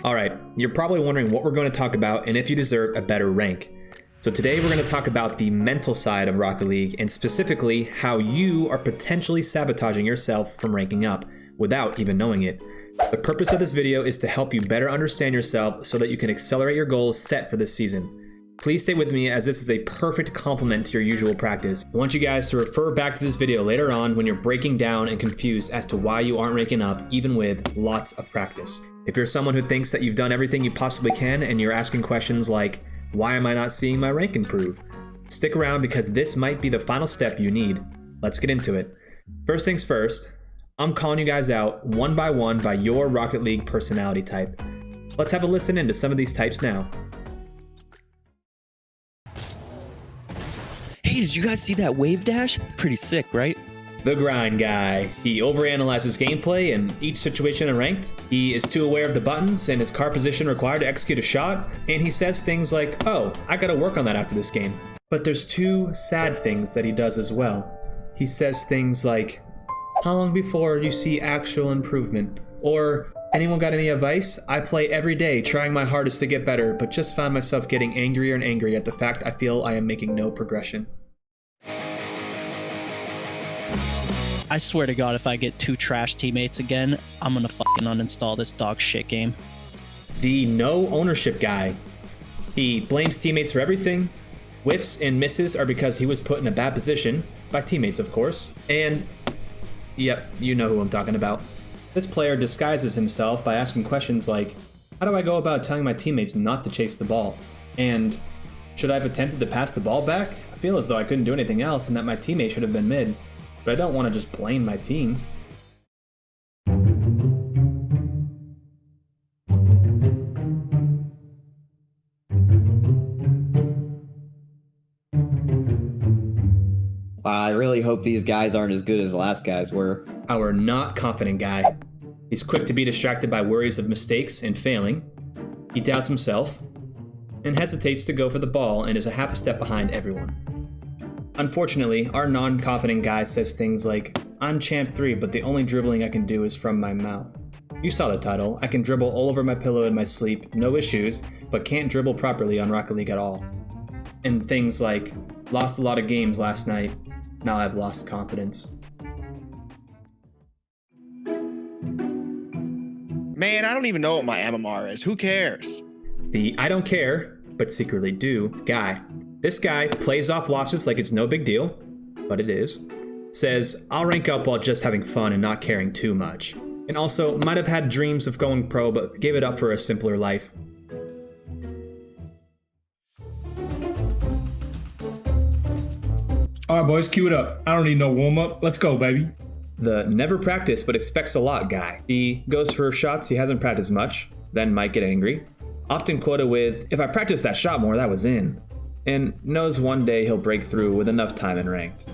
Alright, you're probably wondering what we're going to talk about and if you deserve a better rank. So today we're going to talk about the mental side of Rocket League and specifically how you are potentially sabotaging yourself from ranking up without even knowing it. The purpose of this video is to help you better understand yourself so that you can accelerate your goals set for this season. Please stay with me as this is a perfect complement to your usual practice. I want you guys to refer back to this video later on when you're breaking down and confused as to why you aren't ranking up even with lots of practice. If you're someone who thinks that you've done everything you possibly can and you're asking questions like, why am I not seeing my rank improve? Stick around because this might be the final step you need. Let's get into it. First things first, I'm calling you guys out one by your Rocket League personality type. Let's have a listen into some of these types now. Hey, did you guys see that wave dash? Pretty sick, right? The grind guy. He overanalyzes gameplay in each situation in ranked. He is too aware of the buttons and his car position required to execute a shot. And he says things like, oh, I gotta work on that after this game. But there's two sad things that he does as well. He says things like, how long before you see actual improvement? Or, anyone got any advice? I play every day trying my hardest to get better, but just find myself getting angrier and angrier at the fact I feel I am making no progression. I swear to God, if I get 2 trash teammates again, I'm gonna fucking uninstall this dog shit game. The no ownership guy. He blames teammates for everything. Whiffs and misses are because he was put in a bad position, by teammates of course, and yep, you know who I'm talking about. This player disguises himself by asking questions like, how do I go about telling my teammates not to chase the ball? And should I have attempted to pass the ball back? I feel as though I couldn't do anything else and that my teammate should have been mid. But I don't want to just blame my team. Wow, I really hope these guys aren't as good as the last guys were. Our not confident guy. He's quick to be distracted by worries of mistakes and failing. He doubts himself and hesitates to go for the ball and is a half a step behind everyone. Unfortunately, our non-confident guy says things like, I'm champ 3, but the only dribbling I can do is from my mouth. You saw the title, I can dribble all over my pillow in my sleep, no issues, but can't dribble properly on Rocket League at all. And things like, lost a lot of games last night, now I've lost confidence. Man, I don't even know what my MMR is. Who cares? The I don't care, but secretly do guy. This guy plays off losses like it's no big deal, but it is. Says, I'll rank up while just having fun and not caring too much. And also, might have had dreams of going pro, but gave it up for a simpler life. All right, boys, cue it up. I don't need no warm-up. Let's go, baby. The never practice but expects a lot guy. He goes for shots he hasn't practiced much, then might get angry. Often quoted with, if I practiced that shot more, that was in. And knows one day he'll break through with enough time in ranked.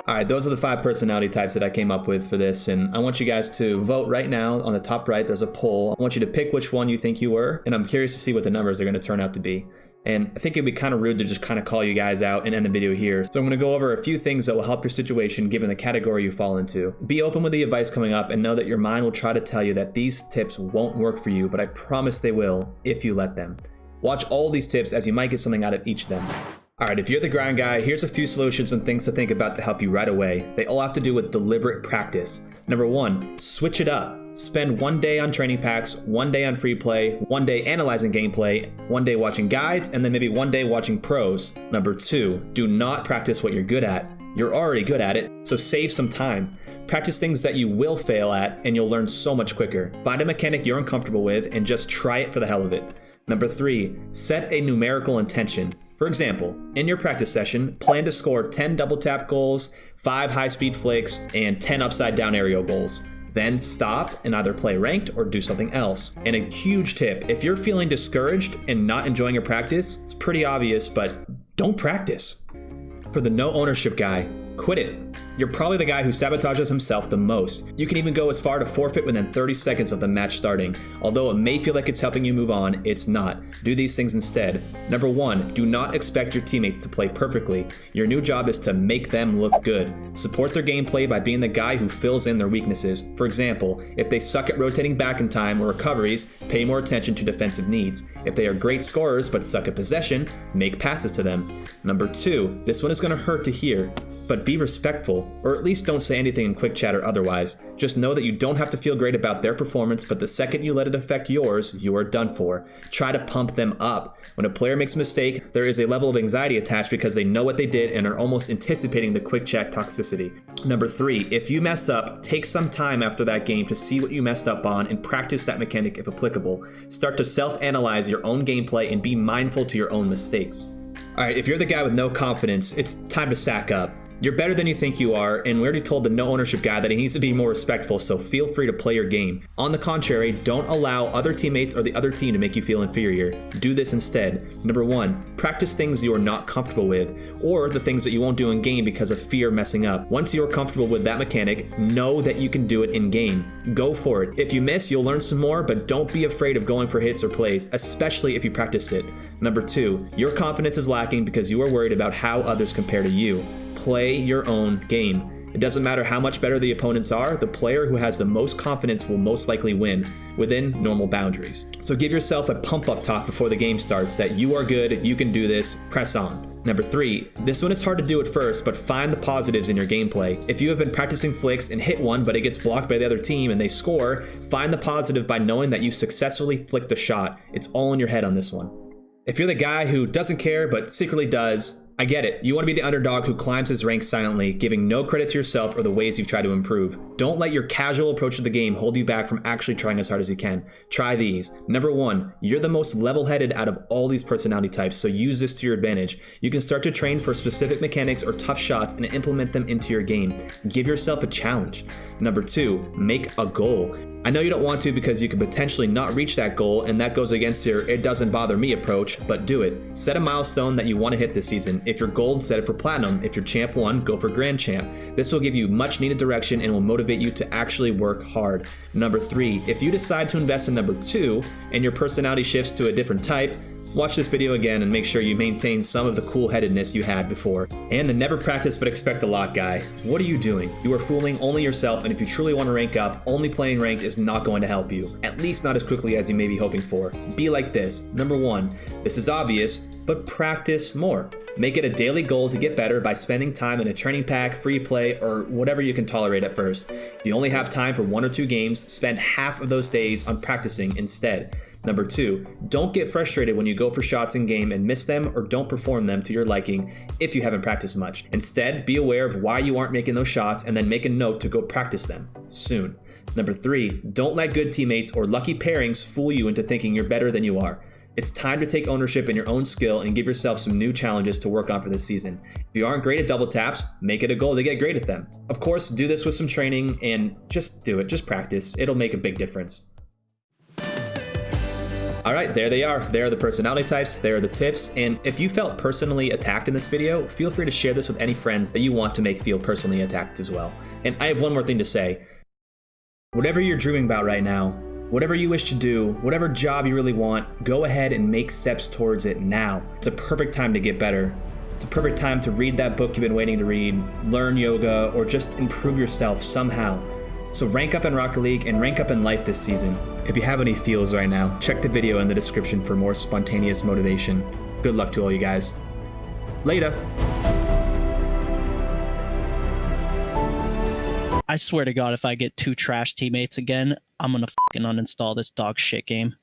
Alright, those are the 5 personality types that I came up with for this, and I want you guys to vote right now. On the top right, there's a poll. I want you to pick which one you think you were, and I'm curious to see what the numbers are going to turn out to be. And I think it'd be kind of rude to just kind of call you guys out and end the video here. So I'm going to go over a few things that will help your situation given the category you fall into. Be open with the advice coming up and know that your mind will try to tell you that these tips won't work for you, but I promise they will if you let them. Watch all these tips as you might get something out of each of them. Alright, if you're the grind guy, here's a few solutions and things to think about to help you right away. They all have to do with deliberate practice. Number 1, switch it up. Spend 1 day on training packs, 1 day on free play, 1 day analyzing gameplay, 1 day watching guides, and then maybe 1 day watching pros. Number 2, do not practice what you're good at. You're already good at it, so save some time. Practice things that you will fail at, and you'll learn so much quicker. Find a mechanic you're uncomfortable with, and just try it for the hell of it. Number 3, set a numerical intention. For example, in your practice session, plan to score 10 double tap goals, 5 high-speed flicks, and 10 upside-down aerial goals. Then stop and either play ranked or do something else. And a huge tip, if you're feeling discouraged and not enjoying your practice, it's pretty obvious, but don't practice. For the no ownership guy, quit it. You're probably the guy who sabotages himself the most. You can even go as far to forfeit within 30 seconds of the match starting. Although it may feel like it's helping you move on, it's not. Do these things instead. Number 1, do not expect your teammates to play perfectly. Your new job is to make them look good. Support their gameplay by being the guy who fills in their weaknesses. For example, if they suck at rotating back in time or recoveries, pay more attention to defensive needs. If they are great scorers but suck at possession, make passes to them. Number 2, this one is going to hurt to hear, but be respectful, or at least don't say anything in quick chat or otherwise. Just know that you don't have to feel great about their performance, but the second you let it affect yours, you are done for. Try to pump them up. When a player makes a mistake, there is a level of anxiety attached because they know what they did and are almost anticipating the quick chat toxicity. Number 3, if you mess up, take some time after that game to see what you messed up on and practice that mechanic if applicable. Start to self-analyze your own gameplay and be mindful to your own mistakes. Alright, if you're the guy with no confidence, it's time to sack up. You're better than you think you are, and we already told the no ownership guy that he needs to be more respectful, so feel free to play your game. On the contrary, don't allow other teammates or the other team to make you feel inferior. Do this instead. Number 1, practice things you are not comfortable with, or the things that you won't do in game because of fear of messing up. Once you are comfortable with that mechanic, know that you can do it in game. Go for it. If you miss, you'll learn some more, but don't be afraid of going for hits or plays, especially if you practice it. Number 2, your confidence is lacking because you are worried about how others compare to you. Play your own game. It doesn't matter how much better the opponents are, the player who has the most confidence will most likely win, within normal boundaries. So give yourself a pump up talk before the game starts that you are good, you can do this, press on. Number 3, this one is hard to do at first, but find the positives in your gameplay. If you have been practicing flicks and hit one, but it gets blocked by the other team and they score, find the positive by knowing that you successfully flicked a shot. It's all in your head on this one. If you're the guy who doesn't care but secretly does, I get it. You want to be the underdog who climbs his ranks silently, giving no credit to yourself or the ways you've tried to improve. Don't let your casual approach to the game hold you back from actually trying as hard as you can. Try these. Number 1, you're the most level-headed out of all these personality types, so use this to your advantage. You can start to train for specific mechanics or tough shots and implement them into your game. Give yourself a challenge. Number 2, make a goal. I know you don't want to because you could potentially not reach that goal, and that goes against your "it doesn't bother me" approach, but do it. Set a milestone that you want to hit this season. If you're gold, set it for platinum. If you're champ 1, go for grand champ. This will give you much needed direction and will motivate you to actually work hard. Number 3, if you decide to invest in number 2 and your personality shifts to a different type, watch this video again and make sure you maintain some of the cool-headedness you had before. And the never practice but expect a lot guy. What are you doing? You are fooling only yourself, and if you truly want to rank up, only playing ranked is not going to help you. At least not as quickly as you may be hoping for. Be like this. Number 1, this is obvious, but practice more. Make it a daily goal to get better by spending time in a training pack, free play, or whatever you can tolerate at first. If you only have time for 1 or 2 games, spend half of those days on practicing instead. Number 2, don't get frustrated when you go for shots in game and miss them or don't perform them to your liking if you haven't practiced much. Instead, be aware of why you aren't making those shots and then make a note to go practice them soon. Number 3, don't let good teammates or lucky pairings fool you into thinking you're better than you are. It's time to take ownership in your own skill and give yourself some new challenges to work on for this season. If you aren't great at double taps, make it a goal to get great at them. Of course, do this with some training and just do it, just practice. It'll make a big difference. All right, there they are. There are the personality types, there are the tips, and if you felt personally attacked in this video, feel free to share this with any friends that you want to make feel personally attacked as well. And I have one more thing to say. Whatever you're dreaming about right now, whatever you wish to do, whatever job you really want, go ahead and make steps towards it now. It's a perfect time to get better. It's a perfect time to read that book you've been waiting to read, learn yoga, or just improve yourself somehow. So rank up in Rocket League and rank up in life this season. If you have any feels right now, check the video in the description for more spontaneous motivation. Good luck to all you guys. Later. I swear to God, if I get 2 trash teammates again, I'm gonna fucking uninstall this dog shit game.